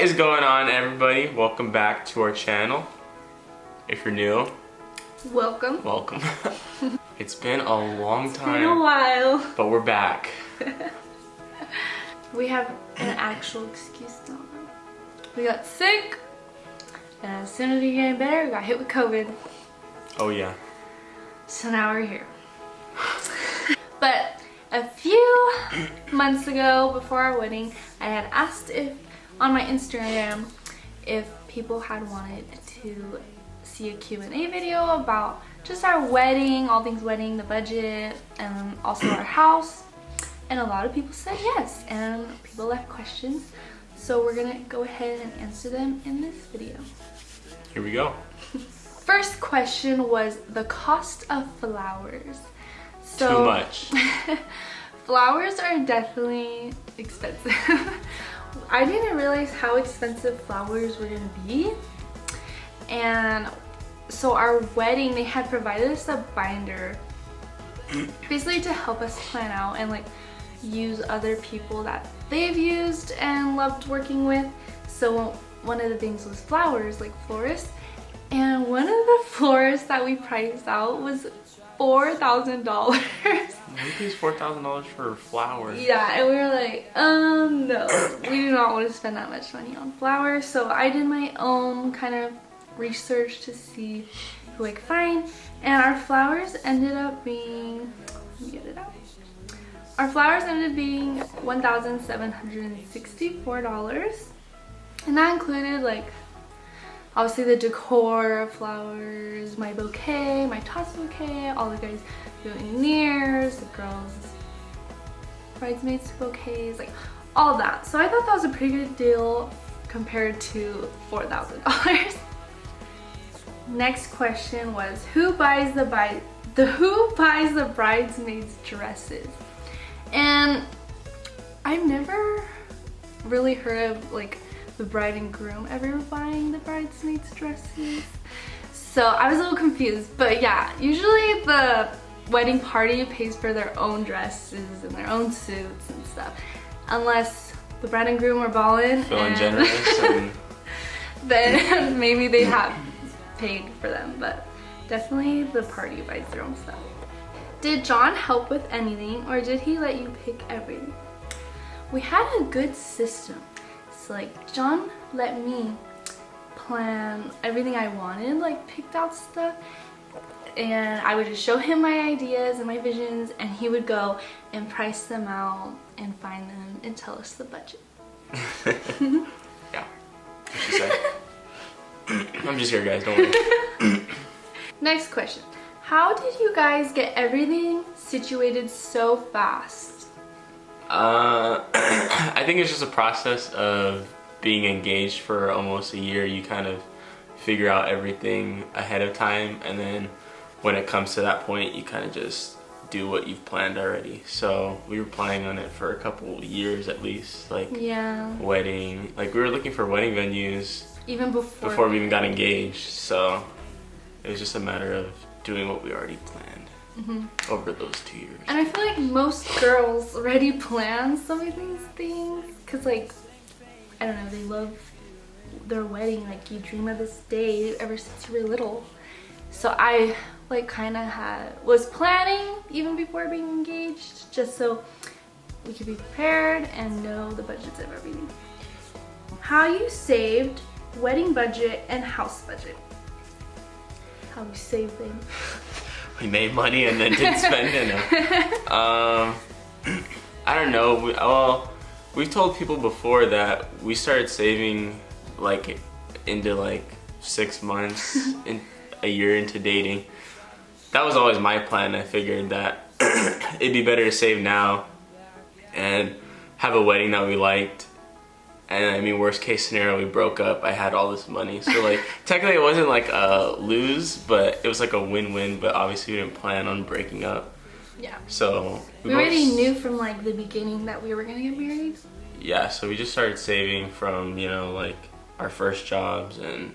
What is going on, everybody? Welcome back to our channel. If you're new, welcome. Welcome. It's been a long time. It's been a while. But we're back. We have an actual excuse now. We got sick, and as soon as we get better, we got hit with COVID. Oh yeah. So now we're here. But a few months ago, before our wedding, I had asked if on my Instagram if people had wanted to see a Q&A video about just our wedding, all things wedding, the budget, and also our house. And a lot of people said yes, and people left questions. So we're gonna go ahead and answer them in this video. Here we go. First question was the cost of flowers. So, too much. Flowers are definitely expensive. I didn't realize how expensive flowers were gonna be. And so our wedding, they had provided us a binder basically to help us plan out and like use other people that they've used and loved working with. So one of the things was flowers, like florists. And one of the florists that we priced out was $4,000. Who pays $4,000 for flowers? Yeah, and we were like, no, we do not want to spend that much money on flowers. So I did my own kind of research to see who I could find, and our flowers ended up being, let me get it out. Our flowers ended up being $1,764, and that included like obviously the decor of flowers, my bouquet, my toss bouquet, all the guys doing ears, the girls bridesmaids bouquets, like all that. So I thought that was a pretty good deal compared to $4,000. Next question was who buys the bridesmaids dresses? And I've never really heard of like the bride and groom ever buying the bridesmaids dresses, so I was a little confused. But yeah, usually the wedding party pays for their own dresses and their own suits and stuff, unless the bride and groom are balling Feeling generous and then maybe they have paid for them, but definitely the party buys their own stuff. Did John help with anything, or did he let you pick everything? We had a good system. So like John let me plan everything I wanted, like picked out stuff, and I would just show him my ideas and my visions, and he would go and price them out and find them and tell us the budget. Yeah, what she said. I'm just here, guys, don't worry. Next question. How did you guys get everything situated so fast? I think it's just a process of being engaged for almost a year. You kind of figure out everything ahead of time, and then when it comes to that point, you kind of just do what you've planned already. So we were planning on it for a couple years at least, like wedding, like we were looking for wedding venues even before we even got engaged. So it was just a matter of doing what we already planned. Over those 2 years. And I feel like most girls already plan some of these things because like, I don't know, they love their wedding. Like you dream of this day ever since you were little. So I like kind of was planning even before being engaged, just so we could be prepared and know the budgets of everything. How you saved wedding budget and house budget. How we saved them. We made money and then didn't spend it. I don't know. We've told people before that we started saving like into like 6 months, in a year into dating. That was always my plan. I figured that it'd be better to save now and have a wedding that we liked. And I mean, worst case scenario, we broke up. I had all this money. So like, technically it wasn't like a lose, but it was like a win-win, but obviously we didn't plan on breaking up. Yeah. So we already knew from like the beginning that we were gonna get married. Yeah, so we just started saving from, you know, like our first jobs, and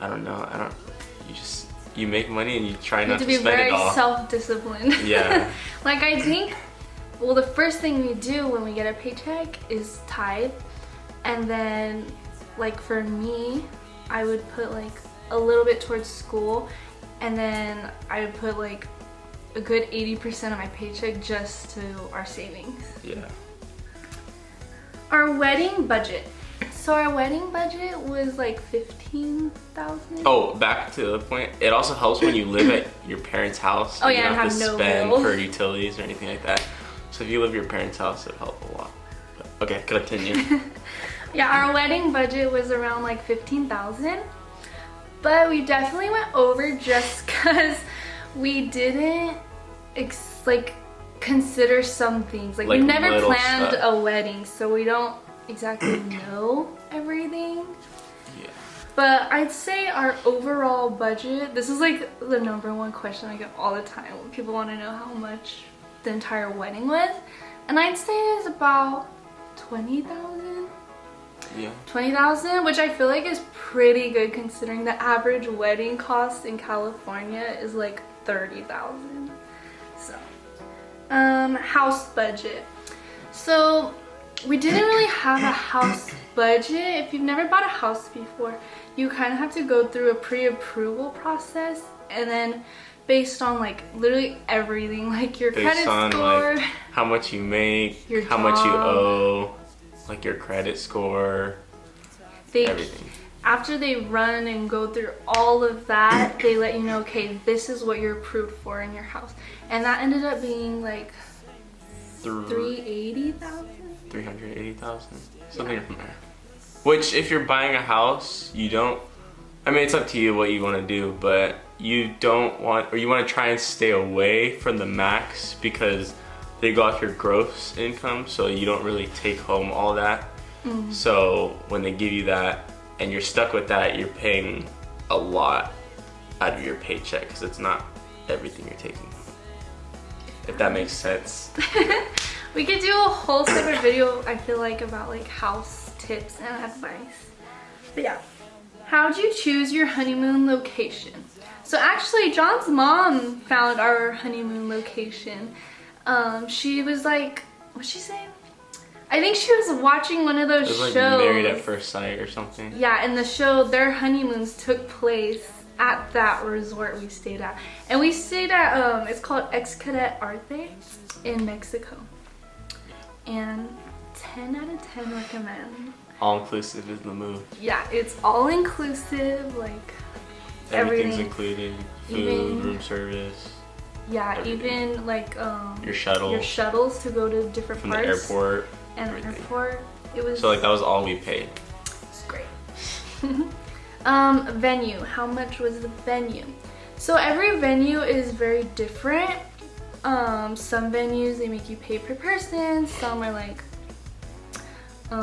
I don't know, you make money and you try not to spend it all. You have to be very self-disciplined. Yeah. Like I think, well, the first thing we do when we get a paycheck is tithe. And then like for me, I would put like a little bit towards school, and then I would put like a good 80% of my paycheck just to our savings. Yeah. Our wedding budget. So our wedding budget was like $15,000. Oh, back to the point. It also helps when you live at your parents' house. Oh you yeah, don't and have to have no spend bills for utilities or anything like that. So if you live at your parents' house, it'll help a lot. But, okay, continue. Yeah, our wedding budget was around like 15,000, but we definitely went over just because we didn't like consider some things. Like we never planned a wedding, so we don't exactly know everything. Yeah. But I'd say our overall budget, this is like the #1 question I get all the time when people want to know how much the entire wedding was, and I'd say it's about 20,000. Yeah. 20,000, which I feel like is pretty good considering the average wedding cost in California is like 30,000. So, house budget. So we didn't really have a house budget. If you've never bought a house before, you kind of have to go through a pre-approval process, and then based on like literally everything, like your credit score, like how much you make, your how much you owe, like your credit score, everything. After they run and go through all of that, they let you know, okay, this is what you're approved for in your house. And that ended up being like 380,000? 380,000, something from there. Which, if you're buying a house, you don't, I mean, it's up to you what you want to do, but you don't want, or you want to try and stay away from the max because they go off your gross income, so you don't really take home all that. So when they give you that and you're stuck with that, you're paying a lot out of your paycheck because it's not everything you're taking. If that makes sense. We could do a whole separate video, I feel like, about like house tips and advice. But yeah, how'd you choose your honeymoon location? So actually, John's mom found our honeymoon location. She was like, what'd she say? I think she was watching one of those shows. It was shows. like Married at First Sight or something. Yeah, in the show, their honeymoons took place at that resort we stayed at. And we stayed at, it's called Ex-Cadet Arte in Mexico. And 10 out of 10 recommend. All-inclusive is the move. Yeah, it's all-inclusive, like everything's included. Food, even, room service. Yeah, everything. even like your shuttles to go to different from parts. the airport. And the airport. It was so like that was all we paid. It's great. Venue. How much was the venue? So every venue is very different. Some venues they make you pay per person. Some are like, I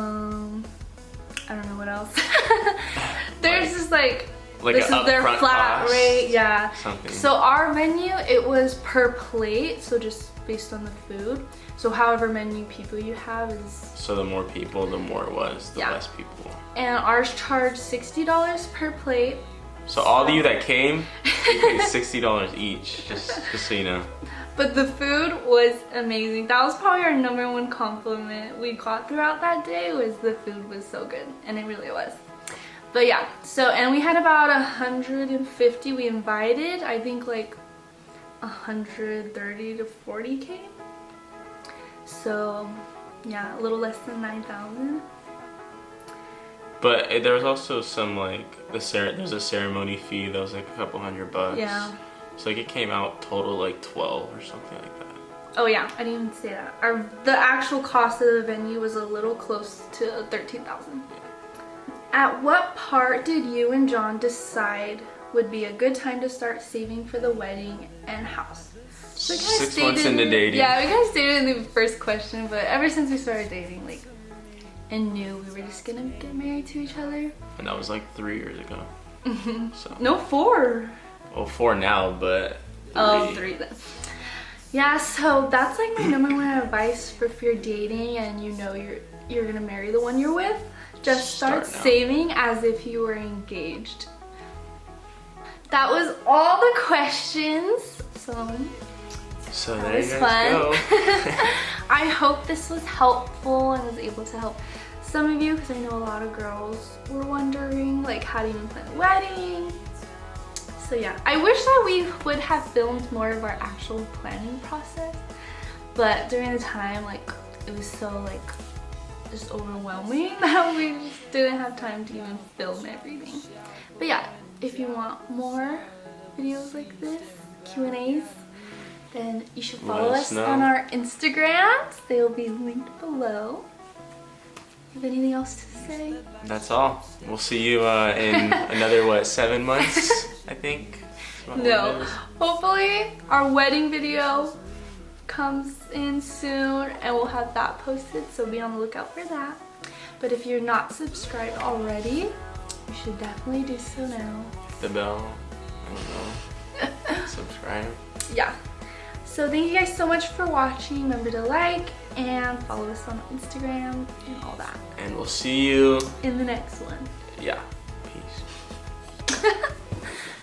don't know what else. There's just like this is their flat rate, yeah. Something. So our venue, it was per plate, so just based on the food. So however many people you have is. So the more people, the more it was, the less people. And ours charged $60 per plate. So all of you that came, you paid $60 each, just so you know. But the food was amazing. That was probably our #1 compliment we got throughout that day, was the food was so good, and it really was. But yeah, so, and we had about 150 we invited. I think like 130 to 40 came. So yeah, a little less than 9,000. But there was also some like, there's a ceremony fee that was like a couple $100. Yeah. So like it came out total like 12 or something like that. Oh yeah, I didn't even say that. The actual cost of the venue was a little close to 13,000. Yeah. At what part did you and John decide would be a good time to start saving for the wedding and house? So 6 months into dating. Yeah, we kind of stated in the first question, but ever since we started dating, like, and knew we were just gonna get married to each other. And that was like 3 years ago. So. No, 4. Well, 4 now, but 3. Oh, 3 then. Yeah, so that's like my #1 advice for if you're dating and you know you're gonna marry the one you're with. Just start saving as if you were engaged. That was all the questions. So there you guys go. I hope this was helpful and was able to help some of you, because I know a lot of girls were wondering like how do you even plan a wedding. So yeah, I wish that we would have filmed more of our actual planning process, but during the time like it was so like just overwhelming that we just didn't have time to even film everything. But yeah, if you want more videos like this, Q&As, then you should follow us on our Instagrams. They will be linked below. You have anything else to say? That's all. We'll see you in another, what, 7 months, I think? No. Hopefully our wedding video comes in soon and we'll have that posted, so be on the lookout for that. But if you're not subscribed already, you should definitely do so now. The bell. I don't know. Subscribe. Yeah. So thank you guys so much for watching. Remember to like and follow us on Instagram and all that. And we'll see you in the next one. Yeah. Peace.